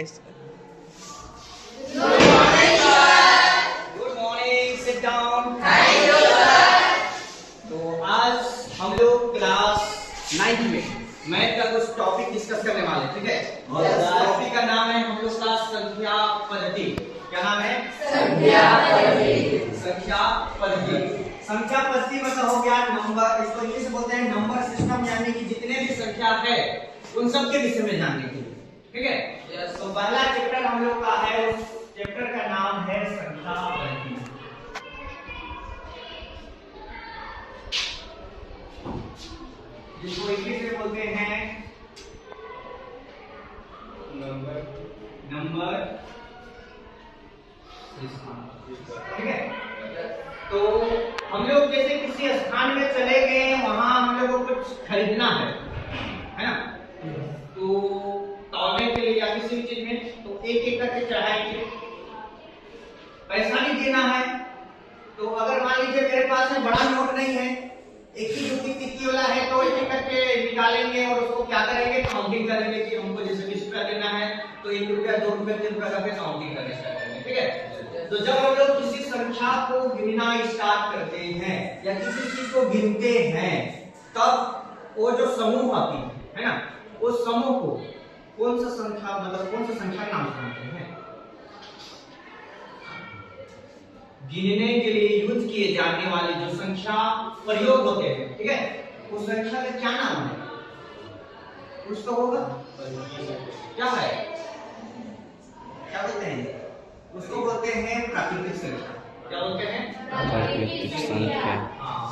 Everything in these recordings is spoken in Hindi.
Good morning, sit down. Thank you sir. तो आज हम लोग क्लास 9th में मैथ का कुछ टॉपिक डिस्कस करने वाले, ठीक है? और टॉपिक का नाम है हम लोग का संख्या पद्धति। क्या नाम है? संख्या पद्धति। संख्या पद्धति। संख्या पद्धति मतलब हो गया नंबर, इसको इंग्लिश में बोलते हैं नंबर सिस्टम, यानी कि जितने भी संख्या है उन सब के विषय में जानने के लिए, ठीक है? तो पहला चैप्टर हम लोग का है, उस चैप्टर का नाम है संख्या पद्धति। जिसको इंग्लिश में बोलते हैं नंबर सिस्टम, ठीक है? तो हम लोग जैसे किसी स्थान में चले गए, वहां हम लोग को कुछ खरीदना है ना? तो तौलने के लिए या किसी भी चीज में तो एक एक करके चढ़ाएंगे, पैसा नहीं देना है। तो अगर मान लीजिए मेरे पास में बड़ा नोट नहीं है, एक ही रुपये टिक्की वाला है, तो एक एक करके निकालेंगे और उसको क्या करेंगे, काउंटिंग करेंगे कि हमको जैसे 20 रुपया देना है तो 1 रुपया 2 रुपया 3 रुपया करके काउंटिंग करने स्टार्ट करेंगे, ठीक है? तो जब हम लोग किसी संख्या को गिनना स्टार्ट करते हैं या किसी चीज को गिनते हैं, तब वो जो समूह आती है ना, उस समूह को कौन सा संख्या मतलब कौन सा संख्या नाम से जानते हैं? गिनने के लिए यूज किए जाने वाले जो संख्या प्रयोग होते हैं, ठीक है? उस संख्या का क्या नाम है? कुछ तो होगा, क्या है, क्या बोलते हैं? उसको बोलते हैं प्राकृतिक संख्या। क्या बोलते हैं? प्राकृतिक संख्या। हाँ,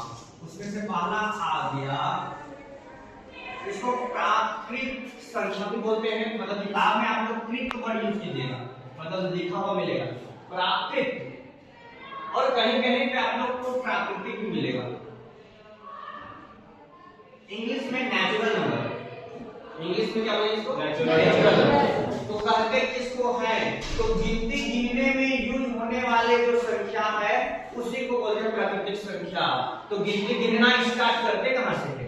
उसमें से पहला आ गया, इसको प्राकृतिक संख्या भी बोलते हैं। मतलब किताब में आप लोग कृत वर्ड यूज कीजिएगा, मतलब लिखा हुआ मिलेगा प्राकृतिक, और कहीं कहीं पे आप लोग को प्राकृतिक भी मिलेगा। इंग्लिश में नेचुरल नंबर, इंग्लिश में क्या बोलेंगे इसको? Natural number. तो कहते किसको है? तो गिनती गिनने में यूज होने वाले जो संख्या है उसी को बोलते हैं प्राकृतिक संख्या। तो गिनती गिनना स्टार्ट करते कहां से है?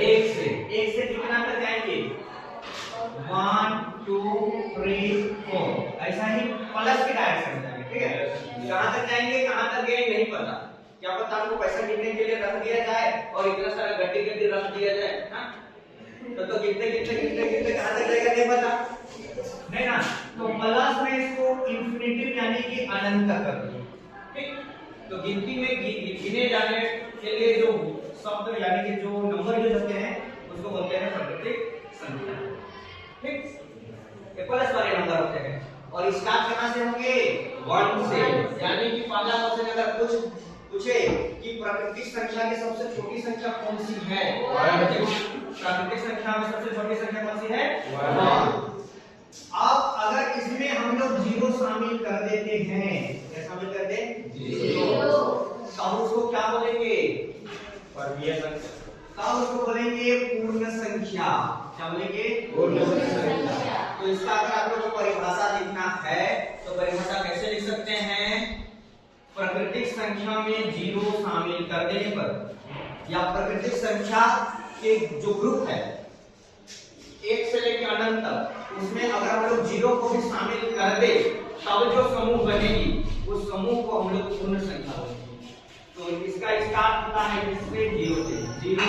एक से। एक से कितना तक जाएंगे? 1 2 3 4, ऐसा ही प्लस की डायरेक्शन में जाएंगे, ठीक है? कहां तक जाएंगे, कहां तक गए नहीं पता, क्या पता आपको पैसा गिनने के लिए रख दिया जाए और इतना सारा गड्डी गड्डी रख दिया जाए, हाँ? तो गिनते गिनते गिनते गिनते कहां तक जाएगा नहीं पता, नहीं ना? तो प्लस में इसको इंफिनिटिव यानी कि अनंत तक कर दिया, ठीक? तो गिनती में गिने जाने के लिए जो शब्द यानी कि जो नंबर यूज होते हैं उसको बोलते हैं प्राकृतिक संख्या, ठीक? ये प्लस वाले नंबर होते हैं और स्टार्ट कहां से होंगे? 1 से। यानी कि पहला क्वेश्चन अगर कुछ पूछे कि प्राकृतिक संख्या की सबसे छोटी संख्या कौन सी है? प्राकृतिक संख्या में सबसे छोटी संख्या कौन सी है? 1। अब अगर इसमें हम लोग 0 शामिल कर देते हैं, क्या शामिल कर दें? 0। तब उसको क्या बोलेंगे? वर्गीय संख्या। तब उसको बोलेंगे पूर्ण संख्या। क्या बोलेंगे? पूर्ण संख्या। तो इसका अगर आप लोगों को परिभाषा लिखना है तो परिभाषा कैसे लिख सकते हैं? प्राकृतिक संख्या में 0 शामिल कर देने पर या प्राकृतिक संख्या के जो ग्रुप है 1 से लेकर अनंत तक, उसमें अगर हम लोग 0 को भी शामिल कर दे तब जो समूह बनेगी उस समूह को हम लोग पूर्ण संख्या बोलेंगे। तो इसका स्टार्ट होता है किससे? 0 से। 0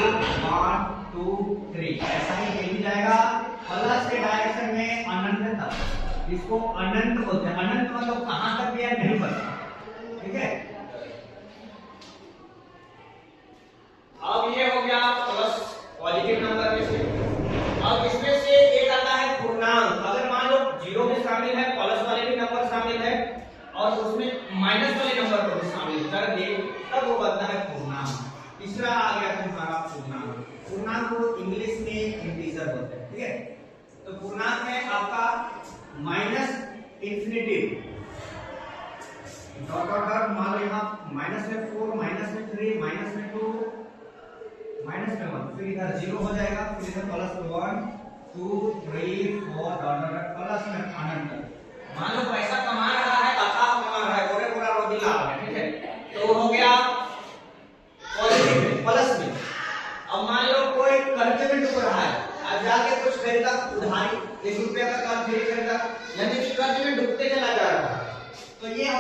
1 2 3, ऐसा ही मिल जाएगा प्लस के डायरेक्शन में अनंत तक। इसको अनंत बोलते हैं। अनंत मतलब कहां तक गया नहीं पता, ठीक है? अब ये हो गया प्लस पॉजिटिव नंबर में से। अब इसमें से एक आता है पूर्णांक। अगर मान लो 0 भी शामिल है, प्लस वाले भी नंबर शामिल है और उसमें माइनस वाले नंबर को भी शामिल कर दे, तब वो बनता है पूर्णांक। तीसरा आ गया तुम्हारा पूर्णांक। पूर्णांक को इंग्लिश में इंटीजर बोलते हैं, ठीक है? तो पूर्णांक में आपका minus infinitive dot dot dot, मान लो यहाँ माइनस में 4, माइनस में 3, माइनस में 2, माइनस में 1, फिर इधर 0 हो जाएगा, फिर इधर प्लस 1 2 3 4 डॉट डॉट प्लस में अनंत। मान लो पैसा कमा रहा है, अथाह कमा रहा है, पूरे पूरा रोटी ला रहा है, ठीक है? तो हो गया पॉजिटिव में, प्लस में। अब मान लो कोई कर्जे में डूब रहा है, अब जाके कुछ खरीदा उधारी, 1 रुपया का काम खरीदा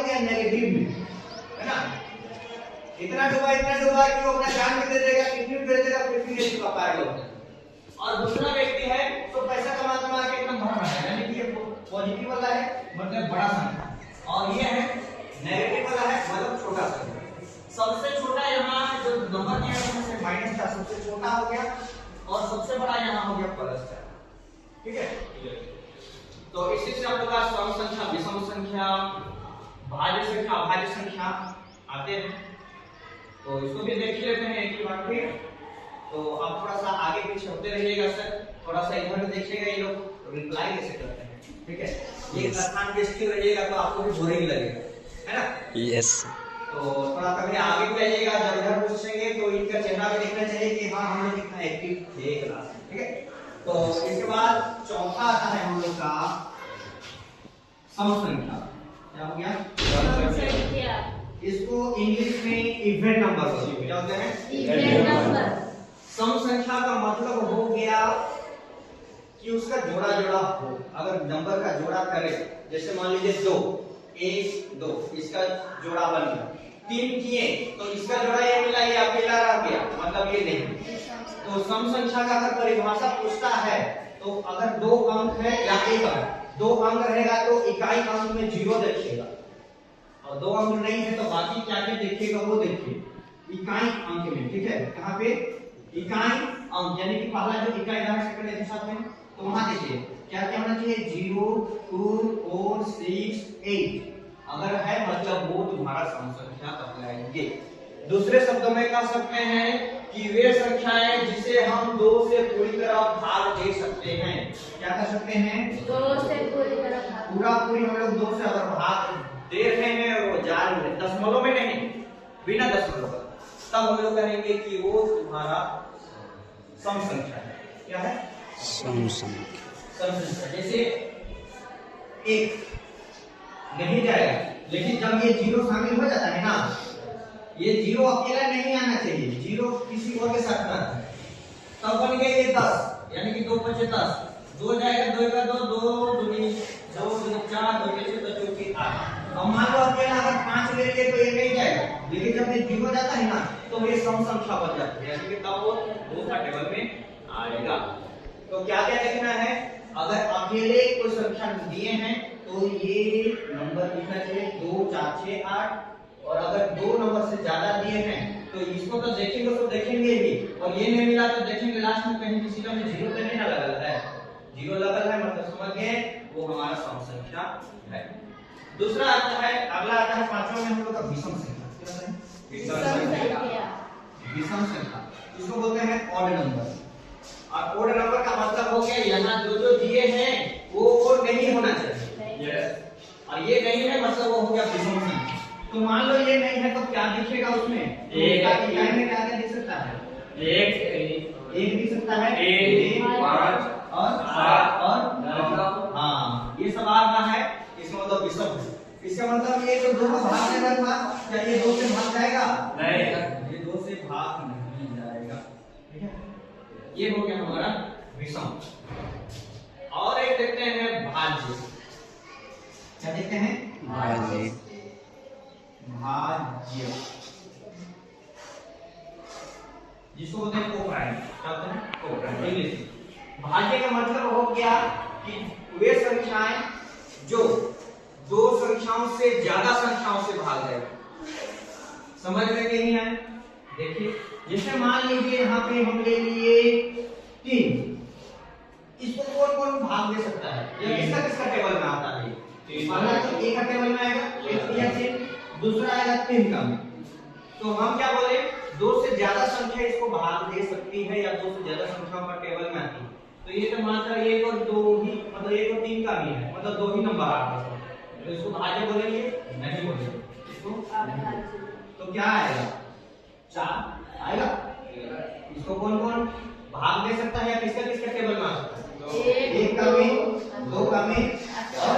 हो गया नेगेटिव में, है ना। इतना डूबा कि वो अपना जान भी दे देगा, कितनी भी दे देगा, फिर भी नहीं चुका पाएगा। और दूसरा व्यक्ति है तो पैसा कमा कमा के एकदम भर रहा है, यानी कि ये पॉजिटिव वाला है मतलब बड़ा संख्या, और ये है नेगेटिव वाला है मतलब छोटा संख्या। सबसे छोटा यहाँ जो नंबर दिया है उसमें माइनस का सबसे छोटा हो गया, और सबसे बड़ा यहाँ हो गया प्लस का, ठीक है। तो इसी से आपके पास सम संख्या, विषम संख्या, भाज्य संख्या, अभाज्य संख्या आते हैं। तो इसको भी देख लेते हैं एक ही बार फिर। तो आप थोड़ा सा आगे पीछे होते रहिएगा सर, थोड़ा सा इधर देखिएगा ये लोग रिप्लाई कैसे करते हैं, ठीक है। ये स्थान पे स्थिर रहिएगा तो आपको भी बोरिंग लगेगा, है ना। यस। तो थोड़ा कभी आगे भी जाइएगा, जब इधर पूछेंगे तो इनका चेहरा भी देखना चाहिए कि हाँ हम लोग कितना एक्टिव थे क्लास में, ठीक है। तो इसके बाद चौथा आता है हम लोग का सम संख्या। क्या हो गया? सम संख्या। इसको इंग्लिश में इवेंट नंबर बोलते हैं। क्या होते हैं? Event number. सम संख्या का मतलब हो गया कि उसका जोड़ा जोड़ा हो। अगर नंबर का जोड़ा करे, जैसे मान लीजिए 2, 1 2, इसका जोड़ा बन गया। 3 किए तो इसका जोड़ा ये मिला, ये अकेला रह गया, मतलब ये नहीं। तो सम संख्या का अगर परिभाषा पूछता है तो अगर 2 अंक है या 1 अंक, 2 अंक रहेगा तो इकाई अंक में 0 देखिएगा, और 2 अंक नहीं है तो बाकी क्या क्या देखिएगा वो देखिए इकाई अंक में, ठीक है। कहाँ पे? इकाई अंक, यानी कि पहला जो इकाई रहा सेकंड एक साथ में, तो वहां देखिए क्या क्या होना चाहिए, 0 2 4 6 8 अगर है मतलब वो तुम्हारा सम संख्या कहलाएंगे। दूसरे शब्दों में कह सकते हैं कि वे संख्याएं जिसे हम 2 से पूरी तरह भाग दे सकते हैं। क्या कर सकते हैं? 2 से पूरी तरह भाग, पूरा पूरी हम लोग 2 से अगर भाग दे रहे हैं और वो जा रहे हैं, दशमलव में नहीं, बिना दशमलव, तब हम लोग कहेंगे कि वो तुम्हारा सम संख्या है। क्या है? सम संख्या। सम संख्या। जैसे 1 नहीं जाएगा, लेकिन जब ये 0 शामिल हो जाता है ना, ये 0 अकेला नहीं आना चाहिए, 0 किसी और के साथ ना, तब बन गए ये 10, यानी कि 2 5 10, 2 जाएगा, 2 का 2, 2 दूनी 2 2 4, 2 के 6 2 के 8। अब मान लो अकेला अगर 5 ले लिए तो ये नहीं जाएगा, लेकिन जब ये 0 जाता है ना तो ये सम संख्या बन जाती है, यानी कि तब वो 2 का टेबल में आएगा। तो क्या क्या देखना है, अगर अकेले कोई संख्या दिए हैं तो ये नंबर लिखना चाहिए 2 4 6 8, और अगर 2 नंबर से ज्यादा दिए हैं तो इसको तो देखेंगे तो देखेंगे ही, और ये नहीं मिला तो देखेंगे लास्ट में कहीं किसी का में 0 तो नहीं ना लगल है, 0 लगल है मतलब समझ गए वो हमारा सम संख्या है। दूसरा आता है, अगला आता है पांचवा में हम लोग का विषम संख्या। क्या है? विषम संख्या। विषम संख्या इसको बोलते हैं ऑड नंबर। और ऑड नंबर का मतलब हो गया यहाँ जो जो दिए हैं वो ऑड नहीं होना चाहिए, यस, और ये नहीं है मतलब वो हो गया विषम संख्या। तो मान लो ये नहीं है तो क्या दिखेगा उसमें? एक इकाई में क्या क्या दिख सकता है? एक दिख सकता है, 3 5 और 7 और 9। हाँ, ये सब आ रहा है, इसका मतलब विषम है। इसका मतलब ये जो 2 का भाग नहीं था, क्या ये 2 से भाग जाएगा? नहीं, ये 2 से भाग नहीं जाएगा, ठीक है। ये हो गया हमारा विषम। और एक देखते हैं भाज्य। क्या देखते हैं? भाज्य। भाज्य जिसको बोलते हैं कोप्राइम। क्या बोलते हैं? कोप्राइम इंग्लिश में। भाज्य का मतलब हो गया कि वे संख्याएं जो 2 संख्याओं से ज्यादा संख्याओं से भाग जाएगी। समझ में नहीं है? देखिए जैसे मान लीजिए यहाँ पे हम ले लिए 3, इसको कौन कौन भाग दे सकता है? ये किसका किसका टेबल में आता है? पहला तो एक का टेबल में आएगा, एक या 3, दूसरा आएगा 3 का में। तो हम क्या बोले, 2 से ज्यादा संख्या इसको भाग दे सकती है या 2 से ज्यादा संख्याओं का टेबल में आती है। तो ये तो मात्र 1 और 2 ही, मतलब 1 और 3 का भी है, मतलब 2 ही नंबर आ रहे हैं, तो इसको भाज्य बोलेंगे? नहीं बोलेंगे, इसको तो क्या आएगा? 4 आएगा। इसको कौन कौन भाग दे सकता है? किसका किसका टेबल में आ सकता है? 1 का में, 2 का में और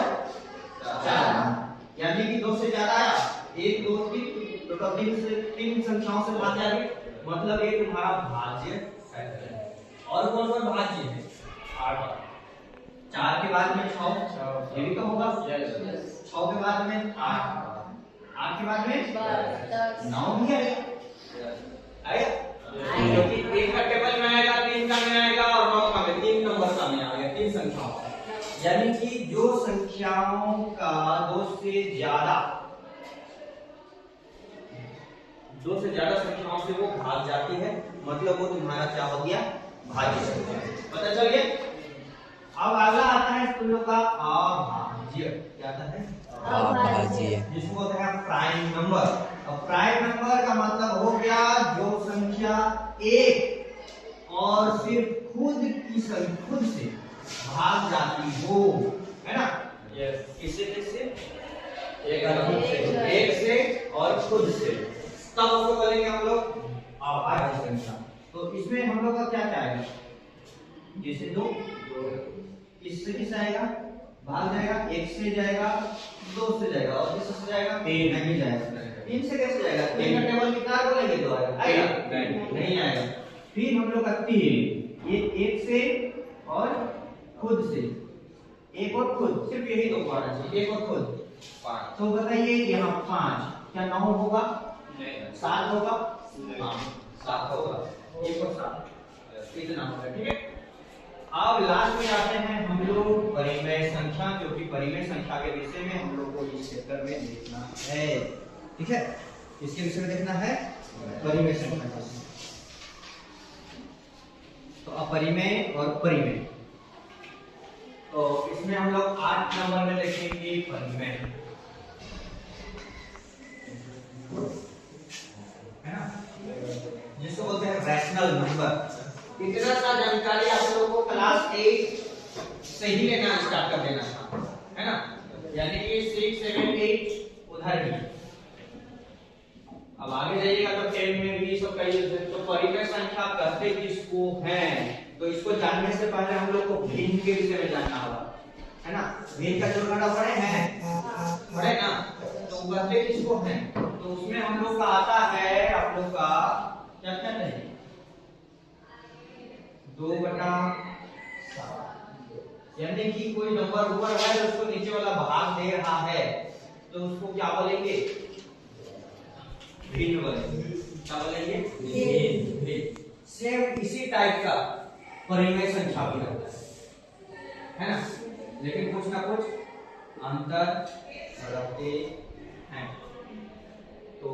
4, यानी कि 2 से ज्यादा आया, 1 2 3, तो तब 3 संख्याओं से भाग जाएगी, मतलब ये तुम्हारा भाज्य है। और कौन कौन भाज्य है? 8, 4 के बाद में 6, ये भी तो होगा, 6 के बाद में 8, 8 के बाद में 9 भी आएगा क्योंकि 1 का टेबल में आएगा, 3 का में आएगा और 9 का में, 3 नंबर का में आएगा, 3 संख्याओं। यानी कि जो संख्याओं का 2 से ज्यादा संख्याओं से वो भाग जाती है, मतलब वो तुम्हारा क्या हो गया, भाज्य संख्या। पता चल गया। अब अगला आता है तुम लोग का अभाज्य। क्या आता है? अभाज्य, जिसको बोलते हैं प्राइम नंबर। अब प्राइम नंबर का मतलब हो गया जो संख्या एक और सिर्फ खुद से भाग जाती हो, है ना? यस। किससे? एक से और खुद से, तब उसको बोलेंगे हम लोग अभाज्य संख्या। तो इसमें हम लोग का क्या आएगा? जैसे 2 इससे किस आएगा, भाग जाएगा, 1 से जाएगा, 2 से जाएगा और किससे जाएगा, 3 नहीं जाएगा। 3 से कैसे जाएगा? 3 का टेबल कितना बोलेंगे? 2 आएगा, नहीं आएगा। फिर हम लोग का 3, ये 1 से और खुद से, 1 और खुद, सिर्फ यही 2 पाना चाहिए, 1 और खुद 5। तो बताइए यहाँ 5 क्या 9 होगा? 7 होगा? हाँ 7 होगा, 1 और 7 इतना होगा। ठीक है। अब लास्ट में आते हैं हम लोग परिमेय संख्या, जो कि परिमेय संख्या के विषय में हम लोग को इस चैप्टर में देखना है। ठीक है, इसके विषय में देखना है परिमेय संख्या। तो अपरिमेय और परिमेय, तो इसमें हम लोग 8 नंबर में देखेंगे परिमेय, है ना, जिसको बोलते हैं रैशनल नंबर। इतना सा जानकारी आप लोगों को क्लास 8 से ही लेना स्टार्ट कर देना था, है ना? यानी कि 6, 7, 8 उधर ही। अब आगे जाइएगा तो 10 में भी सब का यूज है। तो परिमेय संख्या कहते किसको हैं? तो इसको जानने से पहले हम लोग को भिन्न के विषय में जानना होगा, है ना? भिन्न का जो गणना पढ़े ना, तो कहते किसको हैं? तो उसमें हम लोग का आता है आप लोग का क्या है, 2/7। यानी कि कोई नंबर ऊपर है तो उसको नीचे वाला भाग दे रहा है, तो उसको क्या बोलेंगे? भिन्न बोलेंगे। क्या बोलेंगे? भिन्न। सेम इसी टाइप का परिमेय संख्या भी रहता है ना? लेकिन कुछ ना कुछ अंतर रखते हैं। तो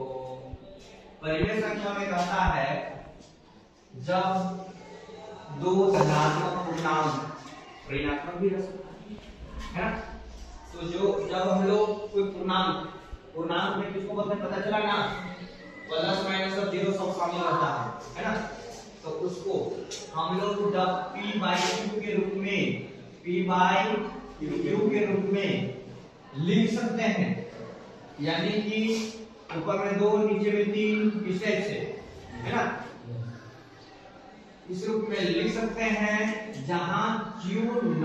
परिमेय संख्या में कहता है जब 2 धनात्मक पूर्णांक, ऋणात्मक भी रह सकता है ना? तो जब हम लोग कोई पूर्णांक में किसको बोलते हैं पता चला ना, प्लस माइनस और 0 सब शामिल रहता है ना? तो उसको हम लोग जब p/q के रूप में लिख सकते हैं। यानी कि ऊपर में 2 नीचे में 3 विशेष से, है ना? इस रूप में लिख सकते हैं जहां q ≠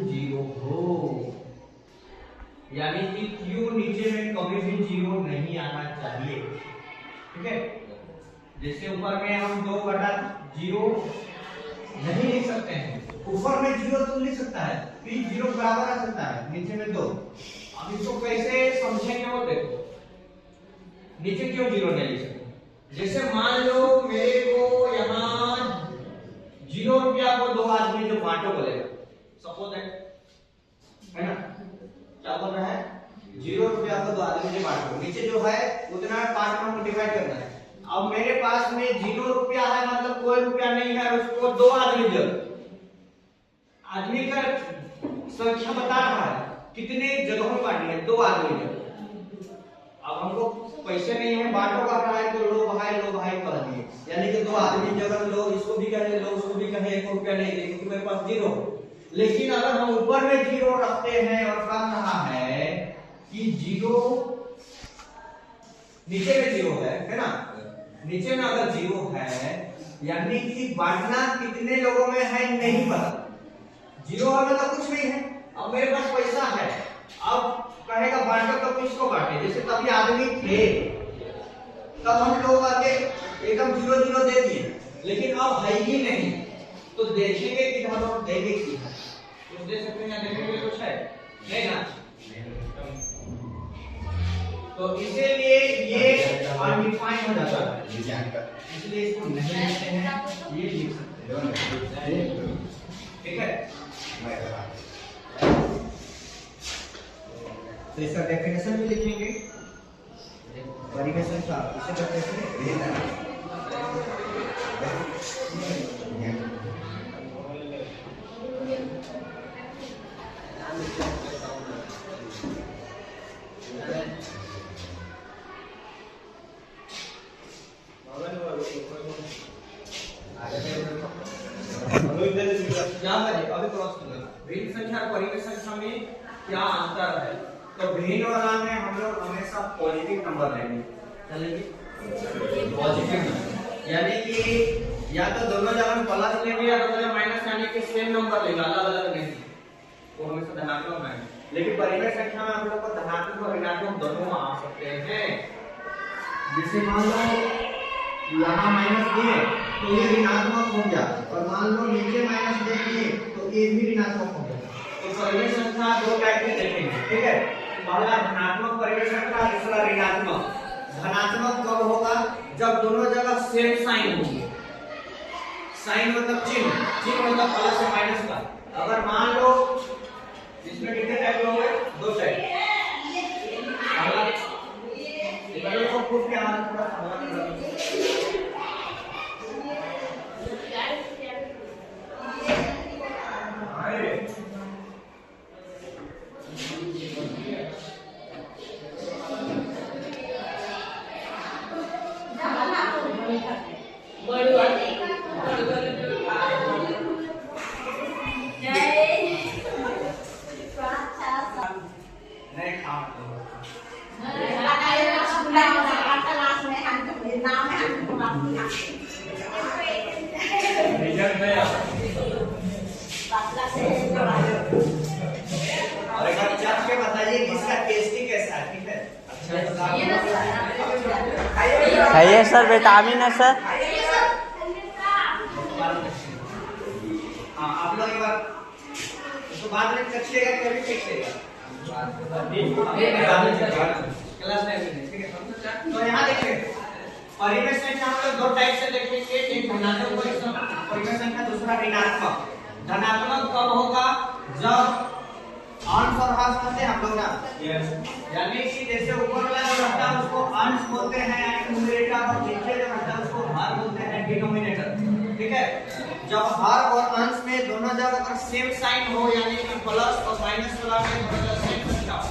0 हो, यानी कि q नीचे में कभी भी 0 नहीं आना चाहिए। ठीक है, जैसे ऊपर में हम 2/0 नहीं लिख सकते हैं, ऊपर में 0 तो लिख सकता है, फिर 0 बराबर आ सकता है, नीचे में 2। अब इसको कैसे समझेंगे वो देखो, नीचे क्यों 0 नहीं लिख सकते? जैसे मान लो मेरे को यहाँ 0 रुपया को 2 आदमी जो बांटो बोलेगा, सपोज है ना, क्या बोल रहा है? 0 रुपया को 2 आदमी जो बांटो, नीचे जो है उतना 5 में डिवाइड करना है। अब मेरे पास में 0 रुपया है, मतलब कोई रुपया नहीं है, उसको 2 आदमी जो आदमी का संख्या बता रहा है कितने जगहों में बांटनी है, 2 आदमी जो। अब हमको पैसे नहीं है, बांटो कर रहा है, तो लो भाई कह दिए, यानी कि 2 आदमी जगह लो, इसको भी कहे लो उसको भी कहे, 1 रुपया नहीं दे क्योंकि मेरे पास 0। लेकिन अगर हम ऊपर में 0 रखते हैं और कह रहा है कि 0 नीचे में 0 है ना, नीचे में अगर 0 है यानी कि बांटना कितने लोगों में है नहीं पता, 0 है मतलब कुछ नहीं है। अब मेरे पास पैसा है, अब कहेगा बांटो तो किसको बांटे? जैसे तभी आदमी थे तब हम लोग आके एकदम 0-0 दे दिए, लेकिन अब है ही नहीं, तो देखेंगे कि हम लोग देंगे कि कुछ दे सकते हैं, देने के लिए कुछ है नहीं ना। तो इसीलिए ये अनडिफाइंड हो जाता है, इसलिए इसको नहीं लिखते हैं, ये लिख सकते हैं। ठीक है, तो इसका डेफिनेशन भी लिखेंगे। परिमेय संख्या इसे कहते हैं अभी क्रॉस करना। भिन्न संख्या और परिमेय संख्या में क्या अंतर है? तो भिन्न वाला में हम लोग हमेशा पॉजिटिव नंबर लेंगे, पॉजिटिव नंबर, यानी कि या तो दोनों जगह में प्लस लेंगे या दोनों जगह माइनस, यानी कि सेम नंबर लेंगे, अलग अलग नहीं, वो हमेशा धनात्मक है। लेकिन परिमेय संख्या में हम लोग को धनात्मक और ऋणात्मक दोनों आ सकते हैं। जैसे मान लो यहाँ माइनस दिए तो ये ऋणात्मक हो गया, और मान लो नीचे माइनस दे दिए तो ये भी ऋणात्मक हो गया। तो परिमेय संख्या दो टाइप के देखेंगे, ठीक है। पहला धनात्मक परिमेय संख्या, दूसरा ऋणात्मक। धनात्मक कब होगा? जब दोनों जगह सेम साइन होंगे। साइन मतलब चिन्ह, चिन्ह मतलब प्लस और माइनस का। अगर मान लो इसमें कितने टाइप होंगे? दो टाइप। पहला को प्रूफ क्या है? थोड़ा और एक बार जांच के बताइए कि इसका टेस्टी कैसा है, ठीक है? खाइए सर, विटामिन है सर। हाँ, आप लोग एक बार इसको बाद में चखिएगा, कभी चखिएगा क्लास में, ठीक है? तो यहाँ देखिए परिमेय संख्या हम लोग दो टाइप से देखेंगे, एक धनात्मक परिमेय संख्या, दूसरा ऋणात्मक। धनात्मक कब होगा? जब अंश और हर होते हैं हम लोग ना, यानी कि जैसे ऊपर वाला जो रहता है उसको अंश बोलते हैं न्यूमरेटर, और नीचे जो रहता है उसको हर बोलते हैं डिनोमिनेटर, ठीक है। जब हर और अंश में दोनों जगह अगर सेम साइन हो, यानी कि प्लस और माइनस वाला में दोनों जगह सेम संख्या हो,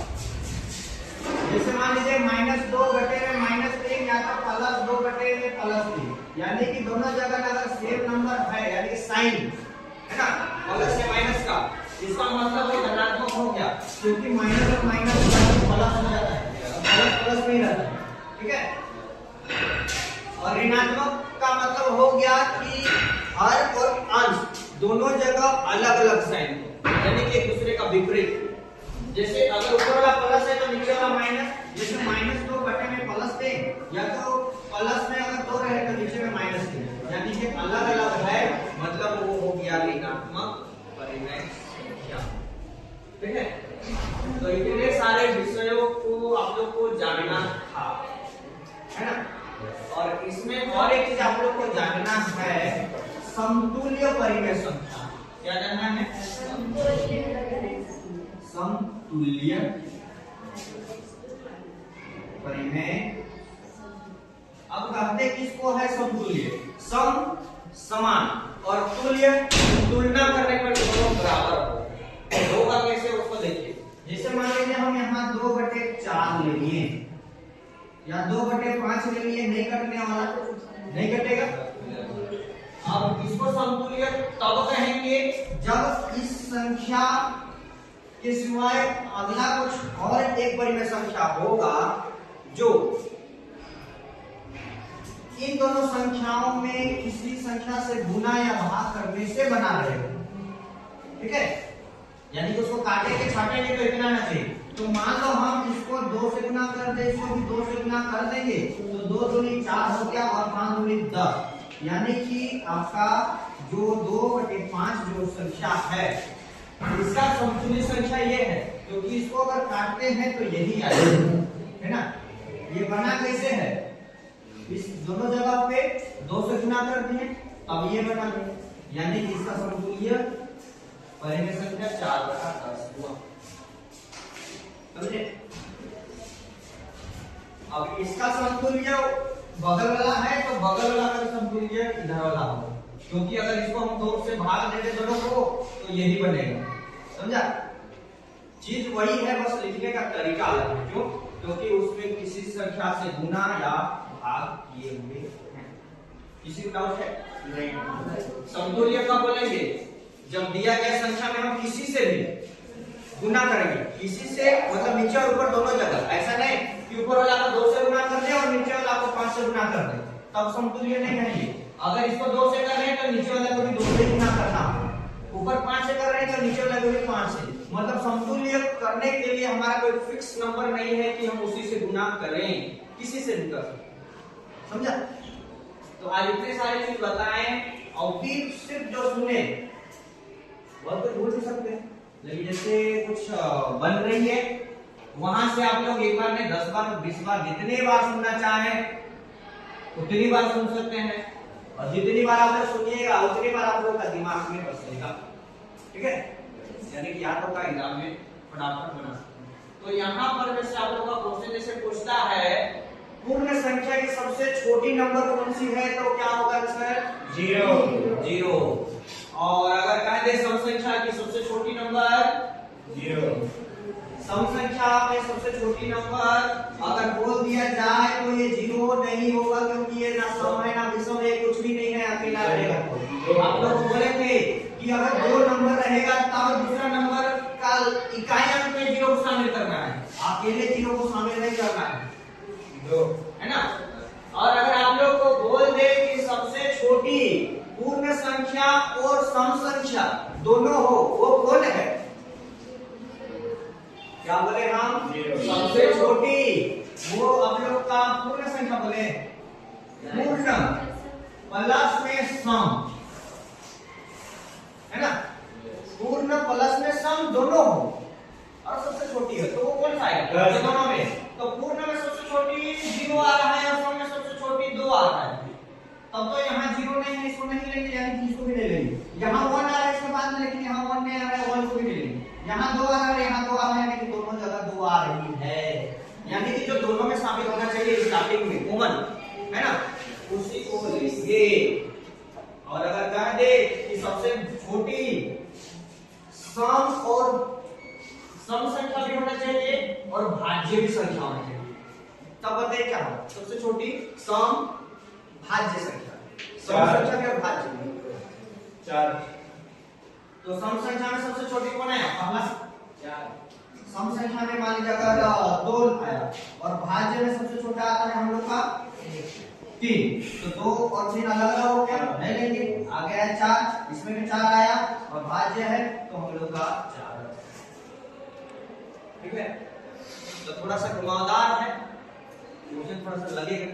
जैसे मान लीजिए -2/-3 या तो +2/+3, यानी कि दोनों जगह अगर सेम नंबर है, यानी कि साइन है ना, प्लस से माइनस का, इसका मतलब वो धनात्मक हो गया, क्योंकि माइनस और माइनस प्लस हो जाता है, प्लस प्लस में ही रहता है, ठीक है। और ऋणात्मक का मतलब हो गया कि हर और अंश दोनों जगह अलग अलग साइन हो, यानी कि एक दूसरे का विपरीत। जैसे अगर ऊपर वाला प्लस है तो नीचे वाला माइनस, जैसे -2 में प्लस थे, या तो प्लस में अगर 2 रहे तो नीचे में माइनस थे, यानी कि अलग अलग है, मतलब वो हो गया ऋणात्मक परिमेय संख्या, ठीक है। तो इतने सारे विषयों को आप लोग को जानना था, है ना। और इसमें और एक चीज आप लोग को जानना है, समतुल्य परिमेय संख्या। क्या जानना है? समतुल्य परिमेय। अब कहते किसको है समतुल्य? सम समान और तुल्य तुलना करने पर दोनों बराबर हो। होगा कैसे उसको देखिए। जैसे मान लीजिए हम यहाँ 2/4 ले लिए या 2/5 ले लिए, नहीं कटने वाला, नहीं कटेगा। अब इसको समतुल्य तब कहेंगे जब इस संख्या के सिवाय अगला कुछ और एक परिमेय संख्या होगा जो इन दोनों संख्याओं में किसी संख्या से गुना या भाग करने से बना रहे, ठीक है। यानी कि उसको काटेंगे छाटेंगे तो इतना ना चाहिए। तो मान लो हम इसको 2 से गुना कर दे, इसको भी 2 से गुना कर देंगे, तो 2 दूनी 4 हो गया और 5 दूनी 10, यानी कि आपका जो 2/5 जो संख्या है इसका समतुल्य संख्या ये है, क्योंकि इसको अगर काटते हैं तो यही आएगा, है ना। ये बना कैसे है, इस दोनों जगह पे 2 से गुना कर दिए, अब ये बना है, यानी कि इसका समतुल्य परिमेय संख्या 4/10 हुआ। समझे? अब इसका समतुल्य बगल वाला है तो बगल वाला का समतुल्य इधर वाला होगा, क्योंकि अगर इसको हम 2 से भाग देंगे दोनों को तो यही बनेगा। समझा? चीज वही है, बस लिखने का तरीका अलग है। क्यों? क्योंकि उसमें किसी संख्या से गुना या भाग किए हुए हैं। किसी को डाउट है? नहीं। समतुल्य कब बोलेंगे? जब दिया गया संख्या में हम किसी से भी गुना करेंगे, किसी से मतलब नीचे और ऊपर दोनों जगह। ऐसा नहीं कि ऊपर वाला को 2 से गुना कर दे और नीचे वाला को 5 से गुना कर दे, तब समतुल्य नहीं है। अगर इसको 2 से कर रहे हैं तो नीचे वाला को भी 2 से गुना करना, ऊपर 5 से कर रहे हैं तो नीचे वाला को भी 5 से। मतलब समतुल्य करने के लिए हमारा कोई फिक्स नंबर नहीं है कि हम उसी से गुना करें, किसी से भी कर सकते। समझा? तो आज इतने सारे चीज बताएं और फिर सिर्फ जो सुने वह तो भूल भी सकते हैं, लेकिन जैसे कुछ बन रही है वहां से आप लोग एक बार में 10 बार 20 बार जितने बार सुनना चाहें उतनी बार सुन सकते हैं, और जितनी बार आप लोग सुनिएगा उतनी बार आप लोग का दिमाग में बसेगा। ठीक है? यानी कि याद होगा, एग्जाम में फटाफट बना सकते हैं। तो यहाँ पर वैसे आप लोग का क्वेश्चन जैसे पूछता है पूर्ण संख्या की सबसे छोटी नंबर कौन सी है, तो क्या होगा सर? 0। और अगर कह दे सम संख्या की सबसे छोटी नंबर 0, सम संख्या में सबसे छोटी नंबर अगर बोल दिया जाए तो ये 0 नहीं होगा, क्योंकि ये ना सम है ना विषम है, कुछ भी नहीं है, अकेला रहेगा। आप लोग बोले थे कि अगर 2 नंबर रहेगा तब दूसरा नंबर का इकाई अंक में 0 को शामिल करना है, अकेले 0 को शामिल नहीं करना है, है ना? और अगर आप लोग को बोल दे कि सबसे छोटी पूर्ण संख्या और सम संख्या दोनों हो, वो कौन है? क्या बोले हम? सबसे छोटी वो आप लोग का पूर्ण संख्या बोले, पूर्ण प्लस में सम, है ना? पूर्ण प्लस में सम दोनों हो और सबसे छोटी है, तो वो कौन सा है दोनों में? तो पूर्ण में सबसे छोटी 0 आ रहा है और सम में सबसे छोटी 2 आ रहा है, तब तो यहाँ 0 नहीं है, इसको नहीं लेंगे, यानी कि इसको भी नहीं लेंगे। यहाँ 1 आ रहा है इसके बाद में, लेकिन यहाँ 1 नहीं आ रहा है, 1 को भी नहीं लेंगे। यहाँ 2 आ रहा है, यहाँ 2 आ रहा है, यानी कि दोनों जगह 2 आ रही है, यानी कि जो दोनों में शामिल होना चाहिए स्टार्टिंग में कॉमन, है ना, उसी को लेंगे। और अगर कह दे कि सबसे छोटी सम और सम संख्या भी होना चाहिए और भाज्य भी संख्या होना चाहिए, तब बताइए क्या होगा? सबसे छोटी सम भाज्य संख्या, सम संख्या में भाज्य 4। तो सम संख्या में सबसे छोटी कौन है? पहला 4। सम संख्या में मान लीजिए अगर 2 आया और भाज्य में सबसे छोटा आता है हम लोग का 3, तो 2 और 3 अलग अलग हो गया, नहीं लेंगे। आ गया 4, इसमें भी 4 आया और भाज्य है तो हम लोग का 4। ठीक है? तो थोड़ा सा घुमावदार है, क्वेश्चन थोड़ा सा लगेगा,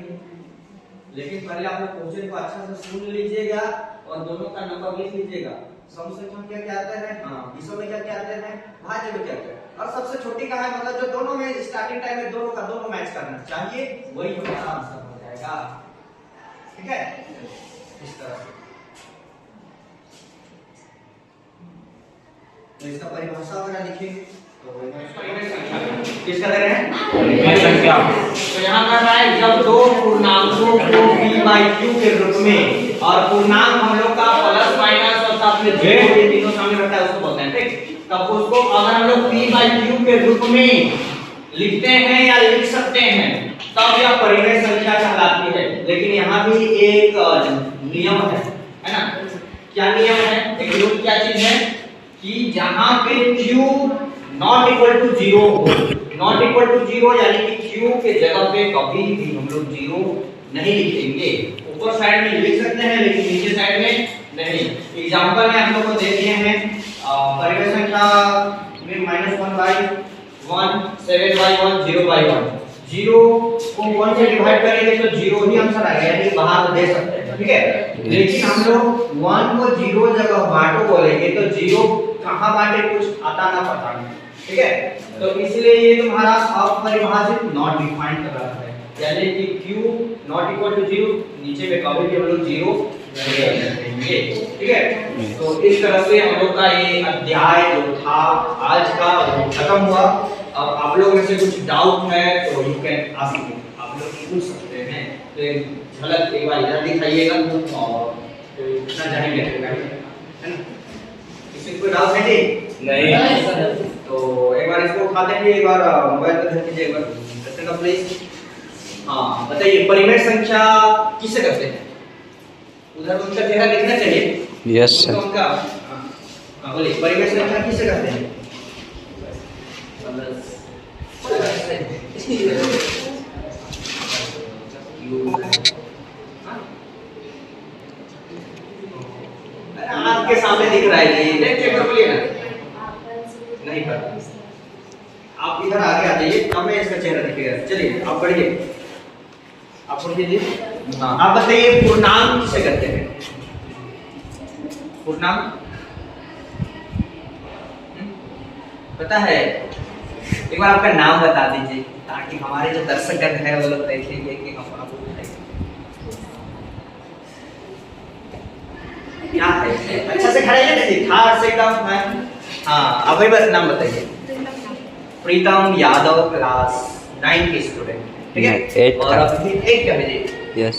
लेकिन पहले आप लोग क्वेश्चन को अच्छा से सुन लीजिएगा और दोनों का नंबर लिख लीजिएगा। सम संख्या में क्या क्या आता है, हाँ, विषम में क्या क्या आते हैं, भाज्य में क्या क्या, और सबसे छोटी का है मतलब जो दोनों में स्टार्टिंग टाइम में दोनों का दोनों मैच करना चाहिए, वही हमारा आंसर हो जाएगा। ठीक है? इस तरह से तो इसका परिभाषा वगैरह लिखेंगे किसका दे रहे हैं? संख्या। तो यहाँ कर रहा है जब दो पूर्णांकों को p/q के रूप में, और पूर्णांक हम लोग का प्लस माइनस और साथ में जीरो ये तीनों शामिल रहता है उसको बोलते हैं। ठीक, तब उसको अगर हम लोग p/q के रूप में लिखते हैं या लिख सकते हैं तब यह परिमेय संख्या कहलाती है। लेकिन यहाँ भी एक नियम है ना? क्या नियम है? एक रूल क्या चीज है कि जहां पे q नॉट इक्वल टू 0 हो, नॉट इक्वल टू 0 यानी कि q के जगह पे कभी भी हम लोग 0 नहीं लिखेंगे। ऊपर साइड में लिख सकते हैं लेकिन नीचे साइड में नहीं। एग्जांपल में हम लोग को दे दिए हैं परिमेय संख्या में -1/1 7/1 0/1। 0 को 1 से डिवाइड करेंगे तो 0 ही आंसर आएगा, यानी बाहर दे सकते हैं। ठीक है? लेकिन हम लोग 1 को 0 जगह बांटो बोलेंगे तो 0 कहां बांटे कुछ आता ना पता नहीं। ठीक है? तो इसलिए ये तुम्हारा अपरिभाषित नॉट डिफाइंड कर रहा है। यानी कि q नॉट इक्वल टू 0, नीचे में कभी भी हम लोग 0 नहीं रखेंगे, ठीक है। तो इस तरह से हम लोग का ये अध्याय जो था आज का वो खत्म हुआ। अब आप लोगों में से कुछ डाउट है तो यू कैन आस्क मी, आप लोग पूछ सकते हैं। तो एक झलक एक बार इधर दिखाइएगा और तो इतना जानेंगे, है ना? किसी को डाउट है जी? नहीं। तो एक बार इसको उठा देंगे, एक बार मोबाइल पे धर कीजिए, एक बार रखिएगा प्लीज। हाँ बताइए, परिमेय संख्या किसे कहते हैं? उधर उनका चेहरा दिखना चाहिए। Yes sir. उनका हाँ बोलिए, परिमेय संख्या किसे कहते हैं? आपके सामने दिख रहा है ये, देख चेक कर बोलिए ना। नहीं पता, आप इधर आगे आ जाइए, तब में इसका चेहरा दिखेगा। चलिए आप पढ़िए, आप पढ़िए। हाँ आप बताइए, पूर्णांक किसे कहते हैं? पूर्णांक पता है? एक बार आपका नाम बता दीजिए ताकि हमारे जो दर्शकगण हैं वो लोग देखेंगे कि हम आपको क्या है। अच्छा से खड़े हैं दीदी, ठाड़ से एकदम। हाँ अब बस नाम बताइए। प्रीतम यादव, क्लास 9 की स्टूडेंट, ठीक है। 8 और अभी 8 का भेजिए। यस,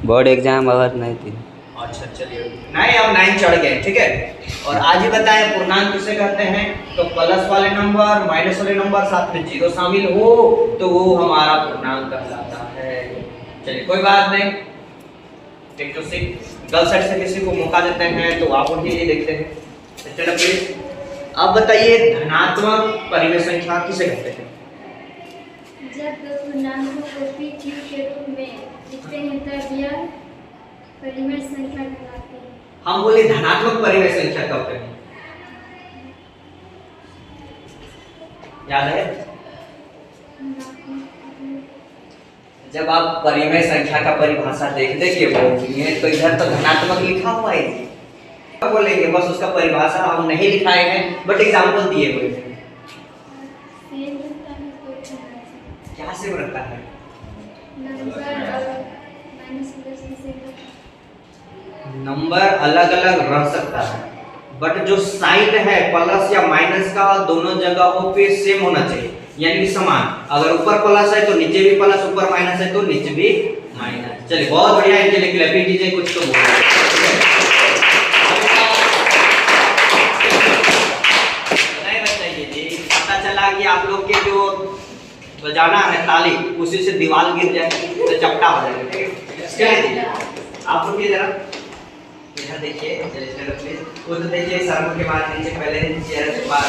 बोर्ड एग्जाम अगर नहीं थी। अच्छा चलिए, नहीं अब 9 चढ़ गए, ठीक है। और आज ही बताएं पूर्णांक किसे कहते हैं? तो प्लस वाले नंबर, माइनस वाले नंबर, साथ में जीरो शामिल हो तो वो हमारा पूर्णांक कहलाता है। चलिए कोई बात नहीं, एक तो गर्ल साइड से किसी को मौका देते हैं तो आप उनके लिए देखते हैं। चलो प्लीज अब बताइए, धनात्मक परिमेय संख्या किसे कहते हैं? जब दो पूर्णांकों को p q के रूप में लिखते हैं तब यह परिमेय संख्या कहलाती है। हम बोले धनात्मक परिमेय संख्या कब कहें? याद है? जब आप परिमेय संख्या का परिभाषा देख देखिए वो तो इधर तो धनात्मक लिखा हुआ है, बोलेंगे बस उसका परिभाषा हम नहीं लिखाए हैं, बट एग्जांपल दिए हुए हैं। क्या सेम रहता है? नंबर अलग अलग रह सकता है, बट जो साइन है प्लस या माइनस का दोनों जगहों पे सेम होना चाहिए, यानी कि समान। अगर ऊपर प्लस है तो नीचे भी प्लस, ऊपर माइनस है तो नीचे भी माइनस। चलिए बहुत बढ़िया, इनके लिए क्लैपिंग कीजिए, कुछ तो बोलिए। चला कि आप लोग के जो बजाना है ताली उसी से दीवार गिर जाए तो चपटा हो जाएगा, ठीक है। आप लोग ये जरा इधर देखिए, चलिए प्लीज वो तो देखिए, सर के बाद नीचे पहले चेहरे से बाहर।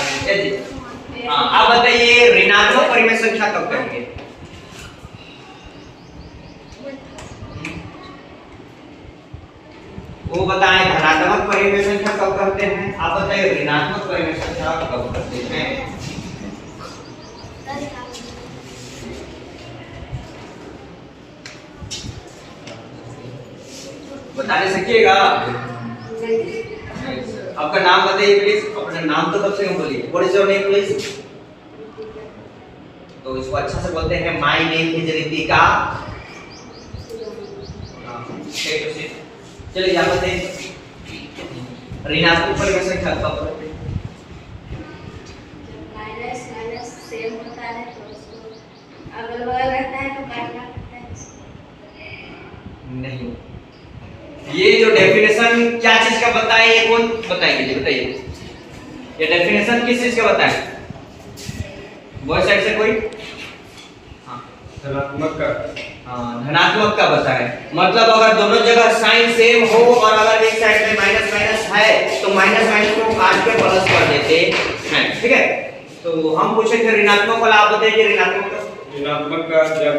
हाँ आप बताइए, ऋणात्मक परिमेय संख्या कब कहेंगे? वो बताएं, धनात्मक परिमेय संख्या कब कहते हैं? आप बताइए, ऋणात्मक परिमेय संख्या कब कहते हैं? बताने सकिएगा? आपका नाम बताइए प्लीज, अपना नाम तो कब से बोलिए। What is your name please? तो इसको अच्छा से बोलते हैं, माय नेम इज रितिका। चलिए यहाँ बताइए, ऋणात्मक परिमेय संख्या कब कहते हैं? माइनस माइनस सेम होता है तो उसको अगल बगल रहता है तो काटना पड़ता है। नहीं, ये जो डेफिनेशन क्या चीज का बताए, ये कौन बताएंगे? बताइए, ये डेफिनेशन किस चीज का बताए? वो साइड से कोई? हाँ धनात्मक का। हाँ धनात्मक का बताए, मतलब अगर दोनों जगह साइन सेम हो और अगर एक साइड में माइनस माइनस है तो माइनस माइनस को काट के प्लस कर देते हैं, ठीक है। तो हम पूछे थे ऋणात्मक वाला, आप बताइए ऋणात्मक का। ऋणात्मक का जब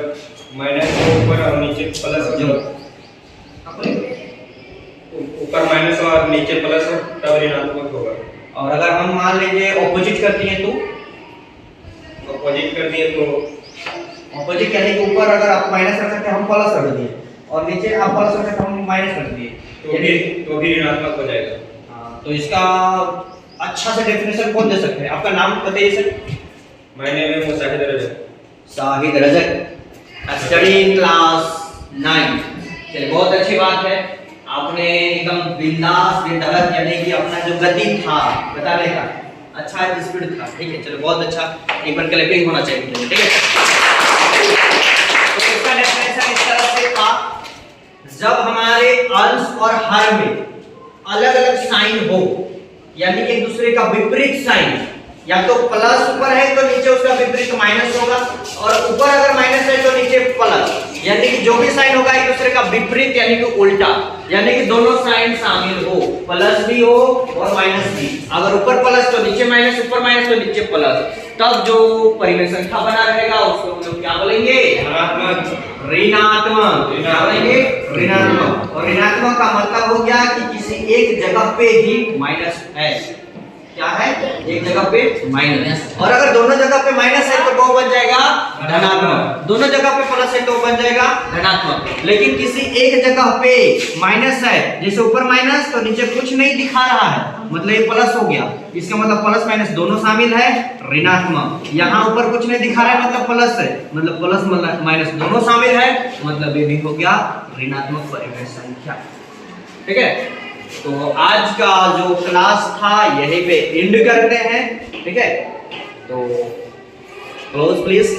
माइनस को ऊपर और नीचे प्लस हो, ऊपर माइनस और नीचे प्लस हो तब ऋणात्मक होगा। और अगर हम मान लीजिए ऑपोजिट कर दिए तो? ऑपोजिट कर दिए तो ऑपोजिट यानी कि ऊपर अगर आप माइनस रख सकते हैं हम प्लस रख दिए, और नीचे आप प्लस रख सकते हैं हम माइनस रख दिए, तो भी ऋणात्मक हो जाएगा। हाँ, तो इसका अच्छा से डेफिनेशन कौन दे सकते हैं? आपका नाम बताइए sir. My name is Shahid Rajak. Shahid Rajak, study class 9। चलिए बहुत अच्छी बात है, आपने एकदम बिंदास बेधड़क यानी कि अपना जो गति था बताने का अच्छा स्पीड था, ठीक है। चलो बहुत अच्छा, एक बार क्लैपिंग होना चाहिए, ठीक है। तो इसका डेफिनेशन इस तरह से था, जब हमारे अंश और हर में अलग अलग साइन हो, यानी एक दूसरे का विपरीत साइन, या तो प्लस ऊपर है तो नीचे उसका विपरीत माइनस होगा, और ऊपर अगर माइनस है तो नीचे प्लस, यानी कि जो भी साइन होगा एक दूसरे का विपरीत यानी कि उल्टा, यानी कि दोनों साइन शामिल हो, प्लस भी हो और माइनस भी। अगर ऊपर प्लस तो नीचे माइनस, ऊपर माइनस तो नीचे प्लस, तब जो परिमेय संख्या बना रहेगा उसको हम लोग क्या बोलेंगे? धनात्मक। ऋणात्मक। क्या बोलेंगे? ऋणात्मक। और ऋणात्मक का मतलब हो गया कि किसी एक जगह पे ही माइनस है। क्या है? एक जगह पे माइनस, और अगर दोनों जगह पे माइनस है तो वो बन जाएगा धनात्मक, दोनों जगह पे प्लस है तो बन जाएगा धनात्मक। लेकिन किसी एक जगह पे माइनस है, जैसे ऊपर माइनस तो नीचे कुछ नहीं दिखा रहा है, मतलब ये प्लस हो गया, इसका मतलब प्लस माइनस दोनों शामिल है, ऋणात्मक। यहाँ ऊपर कुछ नहीं दिखा रहा है मतलब प्लस है, मतलब प्लस माइनस दोनों शामिल है, मतलब ये भी हो गया ऋणात्मक परिमेय संख्या, ठीक है। तो आज का जो क्लास था यहीं पे एंड करते हैं, ठीक है। तो क्लोज प्लीज।